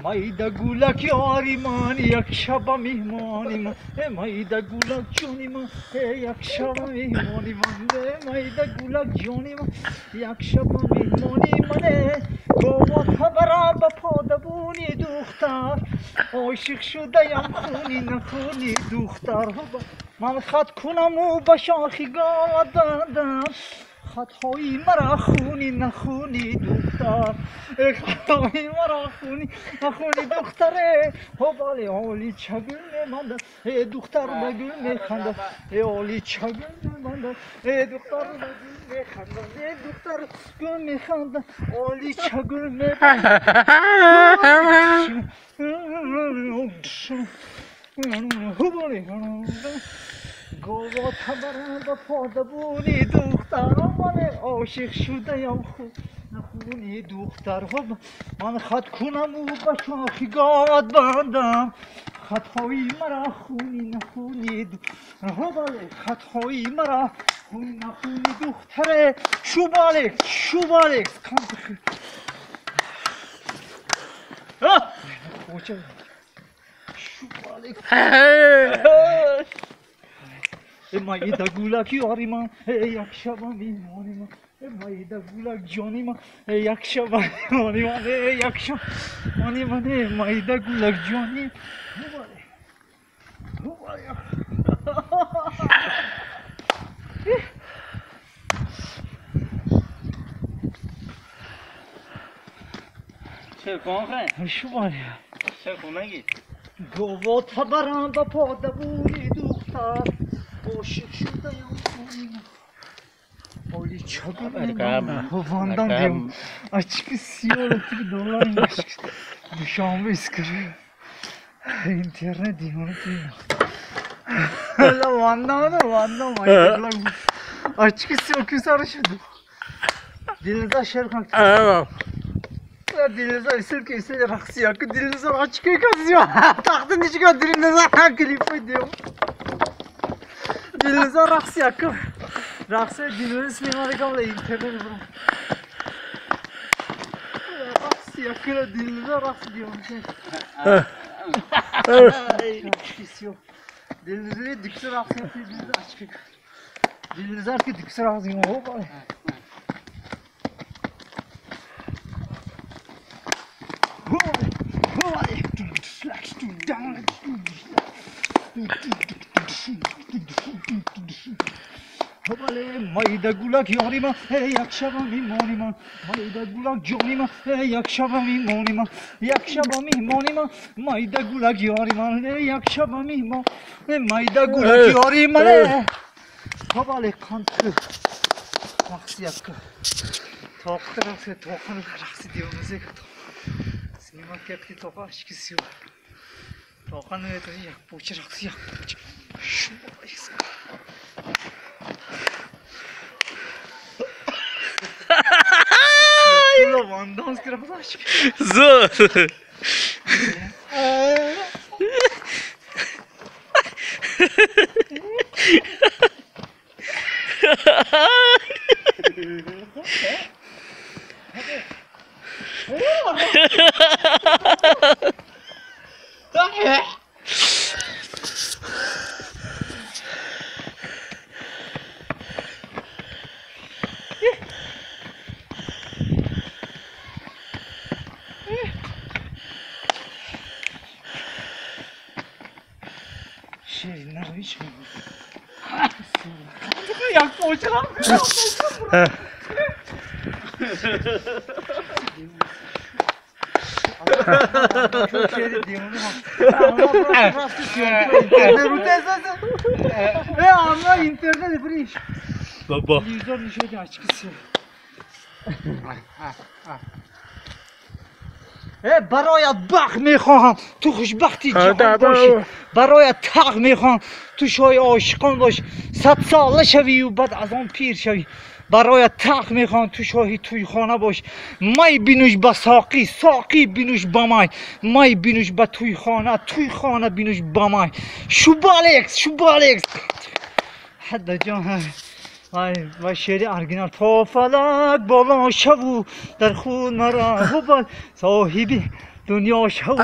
Mayda gulak yariman yakşaba mihmanima mayda gulak jonima yakşaba mihmanima mayda gulak jonima yakşaba mihmanima گوات خبرا با پادبونی دختر عاشق شده یم خونی نخونی دختر من خط کنم و با شاخی گاد بندم خطهای مرا خونی نخونی دختر خطهای مرا خونی نخونی دختره حالی حالی چگل میمانده دختر بگل میخنده حالی چگل میمانده دختر بگل میخنده دختر گل میخنده حالی چگل میمانده گوات خبرم با پادبونی دختر من عاشق شده یم نخونی دختر من خط کنم و با شاخی گاد بندم خطهای مرا خونی نخونی خطهای مرا خونی نخونی دختره شوبالک شوبالک شوبالک mayda gulak yarima yakşaba mihmanima mayda gulak jonima yakşaba mihmanima yakşaba mihmanima mayda gulak jonim گوات خبرم با پادبونی دختر عاشق شده یم حالی چگل میمانده Van'dan diyorum açık istiyorum ki dolar aşk müşavme iskırıyor internet diyorum la Van'dan açık istiyor ki sarışıdı dilinize şerkan dilinize isil ki isil raksi yakı dilinize açık kazıyor taktın içine dilinize klip diyorum dilinize raksi yakı raksi dilinize sinema rekamla internet bro raksi yakı dilinize raksi diyorum açık istiyor dilinize dikse raksi yapıyor dilinize açık dilinize artık dikse raksi yapıyor mayda gulak yarima yakşaba mihmanima mayda gulak jonima yakşaba mihmanima yakşaba mihmanima mayda gulak yarima yakşaba mihmanima mayda gulak yarima habale kantı raksi yakı toqı raksi toqını raksi diyoruz ya sinema kepki toqa aşkısı yok toqını ötürü yak poçı raksi yak şu bayısı Van'dan skırafı aşk zor şey ne iş mi? Yak poğaçalar mı? Çok şey diyorum ama internet bir iş. baba Televizyon nişancı açıkçası. برایت بخ میخواهم تو خوشبختی جهان باشی برایت تق میخواهم تو شای عاشقان باشی 100 ساله شوی و بعد از آن پیر شوی برایت تق میخواهم تو شاهی توی خانه باشی مای بینوش با ساقی ساقی بینوش با مای بینوش با توی خانه بینوش با مای شوبالکس حد جان و شعر ارگینال تا فلک بالا شو در خون مرا هبال صاحبی دنیا شو